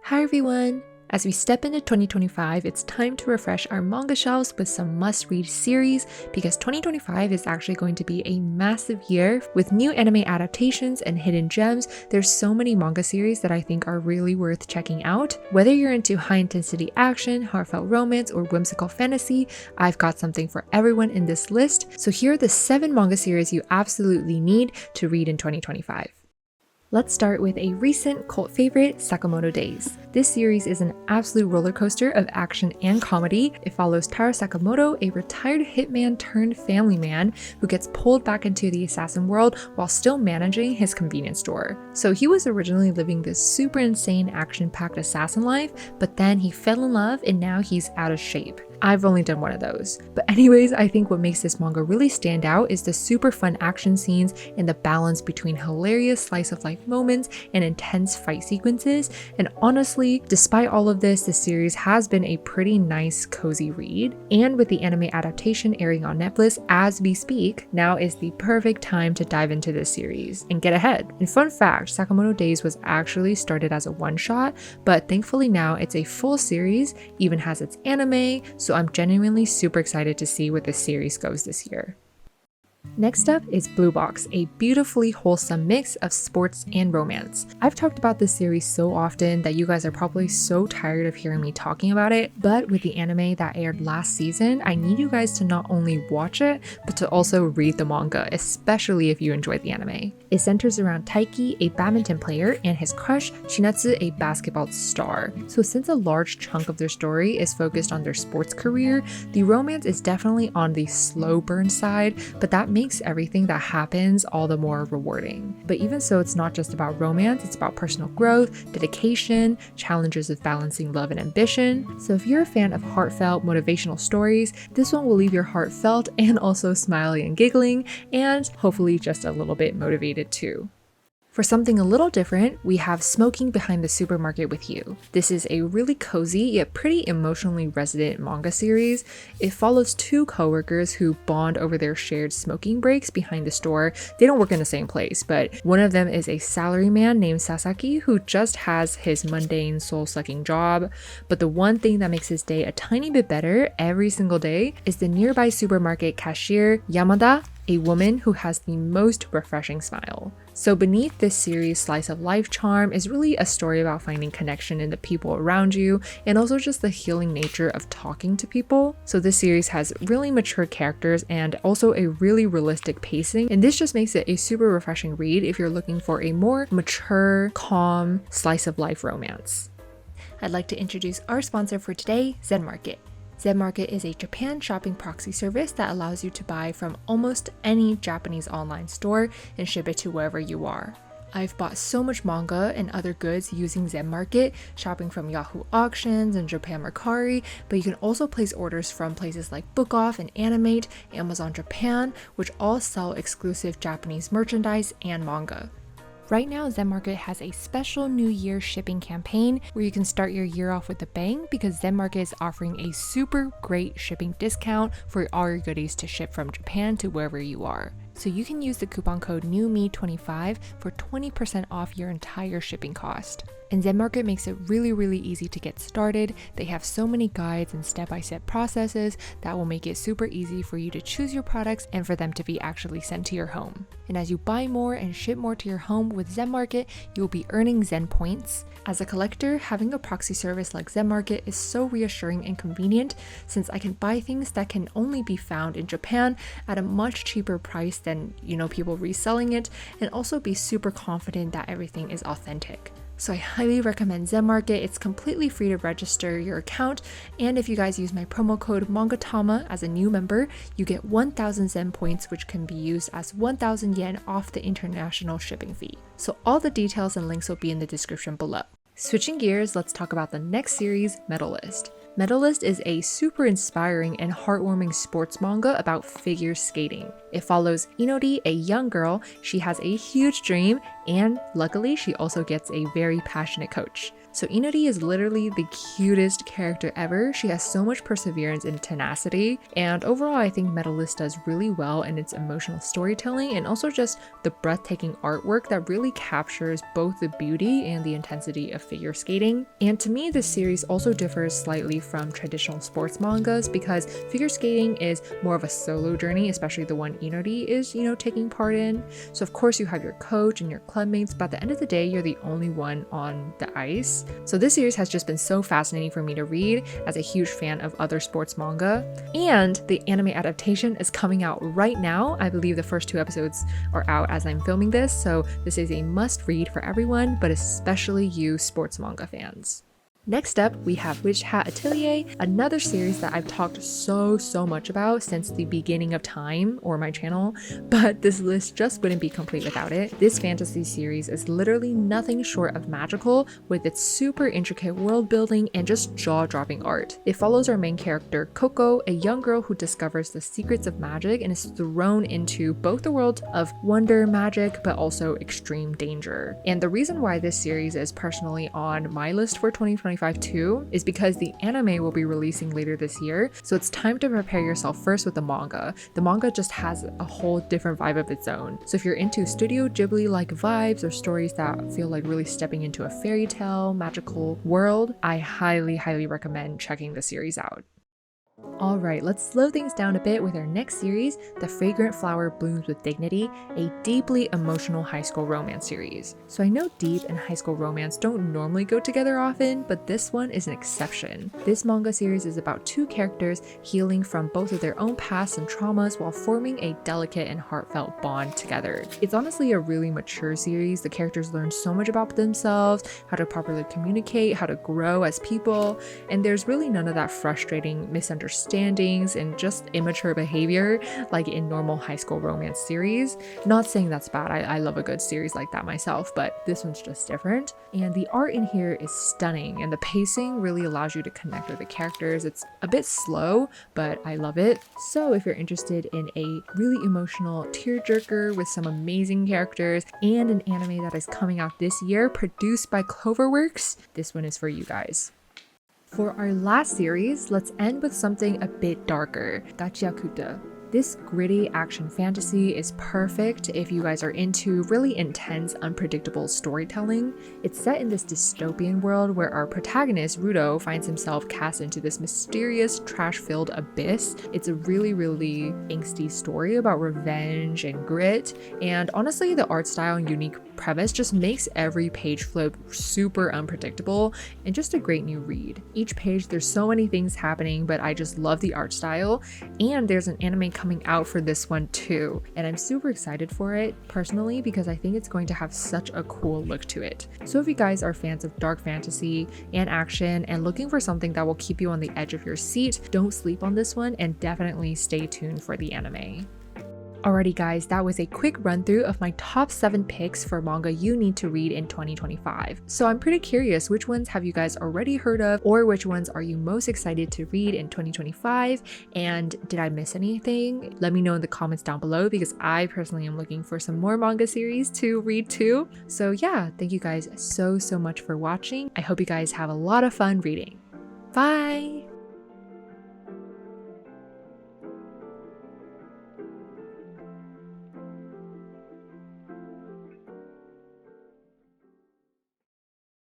Hi everyone! As we step into 2025, it's time to refresh our manga shelves with some must-read series because 2025 is actually going to be a massive year with new anime adaptations and hidden gems. There's so many manga series that I think are really worth checking out. Whether you're into high-intensity action, heartfelt romance, or whimsical fantasy, I've got something for everyone in this list. So here are the 7 manga series you absolutely need to read in 2025. Let's start with a recent cult favorite, Sakamoto Days. This series is an absolute roller coaster of action and comedy. It follows Taro Sakamoto, a retired hitman turned family man who gets pulled back into the assassin world while still managing his convenience store. So he was originally living this super insane action-packed assassin life, but then he fell in love and now he's out of shape. I've only done one of those. But anyways, I think what makes this manga really stand out is the super fun action scenes and the balance between hilarious slice of life moments and intense fight sequences. And honestly, despite all of this, the series has been a pretty nice, cozy read. And with the anime adaptation airing on Netflix as we speak, now is the perfect time to dive into this series and get ahead. And fun fact, Sakamoto Days was actually started as a one-shot, but thankfully now it's a full series, even has its anime, so I'm genuinely super excited to see where this series goes this year. Next up is Blue Box, a beautifully wholesome mix of sports and romance. I've talked about this series so often that you guys are probably so tired of hearing me talking about it, but with the anime that aired last season, I need you guys to not only watch it, but to also read the manga, especially if you enjoyed the anime. It centers around Taiki, a badminton player, and his crush, Shinatsu, a basketball star. So since a large chunk of their story is focused on their sports career, the romance is definitely on the slow burn side, but that makes everything that happens all the more rewarding. But even so, it's not just about romance, it's about personal growth, dedication, challenges of balancing love and ambition. So if you're a fan of heartfelt, motivational stories, this one will leave your heart felt and also smiling and giggling, and hopefully just a little bit motivated too. For something a little different, we have Smoking Behind the Supermarket with You. This is a really cozy yet pretty emotionally resonant manga series. It follows 2 coworkers who bond over their shared smoking breaks behind the store. They don't work in the same place, but one of them is a salaryman named Sasaki who just has his mundane soul-sucking job. But the one thing that makes his day a tiny bit better every single day is the nearby supermarket cashier, Yamada, a woman who has the most refreshing smile. So beneath this series' slice of life charm is really a story about finding connection in the people around you and also just the healing nature of talking to people. So this series has really mature characters and also a really realistic pacing, and this just makes it a super refreshing read if you're looking for a more mature, calm, slice of life romance. I'd like to introduce our sponsor for today, Zen Market. Zen Market is a Japan shopping proxy service that allows you to buy from almost any Japanese online store and ship it to wherever you are. I've bought so much manga and other goods using Zen Market, shopping from Yahoo Auctions and Japan Mercari, but you can also place orders from places like Book Off and Animate, Amazon Japan, which all sell exclusive Japanese merchandise and manga. Right now, Zen Market has a special New Year shipping campaign where you can start your year off with a bang because Zen Market is offering a super great shipping discount for all your goodies to ship from Japan to wherever you are. So you can use the coupon code NEWME25 for 20% off your entire shipping cost. And Zen Market makes it really easy to get started. They have so many guides and step-by-step processes that will make it super easy for you to choose your products and for them to be actually sent to your home. And as you buy more and ship more to your home with Zen Market, you'll be earning Zen points. As a collector, having a proxy service like Zen Market is so reassuring and convenient since I can buy things that can only be found in Japan at a much cheaper price than, people reselling it, and also be super confident that everything is authentic. So I highly recommend Zen Market. It's completely free to register your account, and if you guys use my promo code MANGATAMA as a new member, you get 1,000 Zen points, which can be used as 1,000 yen off the international shipping fee. So all the details and links will be in the description below. Switching gears, let's talk about the next series, Metalist. Metalist is a super inspiring and heartwarming sports manga about figure skating. It follows Inori, a young girl. She has a huge dream, and luckily she also gets a very passionate coach. So Inori is literally the cutest character ever. She has so much perseverance and tenacity, and overall I think Metalist does really well in its emotional storytelling and also just the breathtaking artwork that really captures both the beauty and the intensity of figure skating. And to me, this series also differs slightly from traditional sports mangas because figure skating is more of a solo journey, especially the one Inori is, taking part in. So of course you have your coach and your clubmates, but at the end of the day, you're the only one on the ice. So this series has just been so fascinating for me to read as a huge fan of other sports manga. And the anime adaptation is coming out right now. I believe the first 2 episodes are out as I'm filming this, so this is a must read for everyone, but especially you sports manga fans. Next up, we have Witch Hat Atelier, another series that I've talked so much about since the beginning of time, or my channel, but this list just wouldn't be complete without it. This fantasy series is literally nothing short of magical with its super intricate world building and just jaw-dropping art. It follows our main character, Coco, a young girl who discovers the secrets of magic and is thrown into both the world of wonder magic, but also extreme danger. And the reason why this series is personally on my list for 2025 too is because the anime will be releasing later this year, so it's time to prepare yourself first with the manga. The manga just has a whole different vibe of its own. So if you're into Studio Ghibli-like vibes or stories that feel like really stepping into a fairy tale, magical world, I highly recommend checking the series out. Alright, let's slow things down a bit with our next series, The Fragrant Flower Blooms with Dignity, a deeply emotional high school romance series. So I know deep and high school romance don't normally go together often, but this one is an exception. This manga series is about 2 characters healing from both of their own pasts and traumas while forming a delicate and heartfelt bond together. It's honestly a really mature series. The characters learn so much about themselves, how to properly communicate, how to grow as people, and there's really none of that frustrating misunderstandings and just immature behavior like in normal high school romance series. Not saying that's bad, I love a good series like that myself, but this one's just different. And the art in here is stunning and the pacing really allows you to connect with the characters. It's a bit slow, but I love it. So if you're interested in a really emotional tearjerker with some amazing characters and an anime that is coming out this year produced by Cloverworks, this one is for you guys. For our last series, let's end with something a bit darker, Gachiakuta. This gritty action fantasy is perfect if you guys are into really intense, unpredictable storytelling. It's set in this dystopian world where our protagonist, Rudo, finds himself cast into this mysterious, trash-filled abyss. It's a really angsty story about revenge and grit, and honestly, the art style and unique premise just makes every page flip super unpredictable and just a great new read. Each page, there's so many things happening, but I just love the art style, and there's an anime coming out for this one too, and I'm super excited for it personally because I think it's going to have such a cool look to it. So if you guys are fans of dark fantasy and action and looking for something that will keep you on the edge of your seat, don't sleep on this one and definitely stay tuned for the anime. Alrighty guys, that was a quick run through of my top 7 picks for manga you need to read in 2025. So I'm pretty curious, which ones have you guys already heard of, or which ones are you most excited to read in 2025? And did I miss anything? Let me know in the comments down below because I personally am looking for some more manga series to read too. So yeah, thank you guys so much for watching. I hope you guys have a lot of fun reading. Bye!